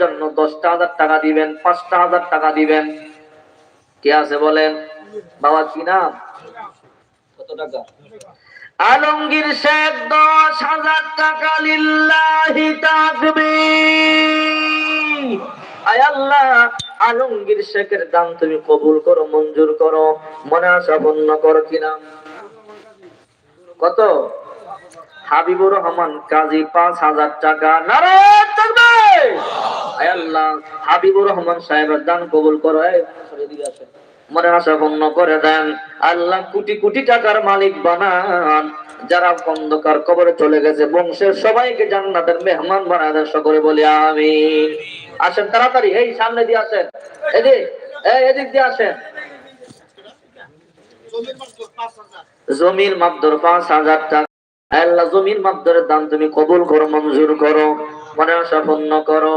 জন্য 10,000 টাকা দিবেন, 5,000 টাকা দিবেন। কে আছে বলেন? বাবা কি নাম? কত টাকা? আলমগীর শেখ 10,000 টাকা। লিল্লাহি তাকবীর। আয় আল্লাহ, আলমগীর শেখের দান তুমি কবুল করো, মঞ্জুর করো, মনে আশা পূর্ণ করো। কিনা কত? হাবিবুর রহমান কাজী 5,000 টাকা। নারায়ে তাকবীর। আয় আল্লাহ, হাবিবুর রহমান সাহেবের দান কবুল করো। মনে আশা পূর্ণ করে দেন। আল্লাহ কোটি কোটি টাকার মালিক বানান। যারা অন্ধকার কবরে চলে গেছে বংশের সবাইকে জান্নাতের মেহমান বানায় দেন। সকলে বলি আমিন। আসেন তাড়াতাড়ি, এই সামনে দিয়ে আসেন, এদিক দিয়ে আসেন। জমির মাপদর 5,000 টাকা। আল্লাহ জমির মাপদরের দাম তুমি কবুল করো, মঞ্জুর করো, মনে আশা পূর্ণ করো।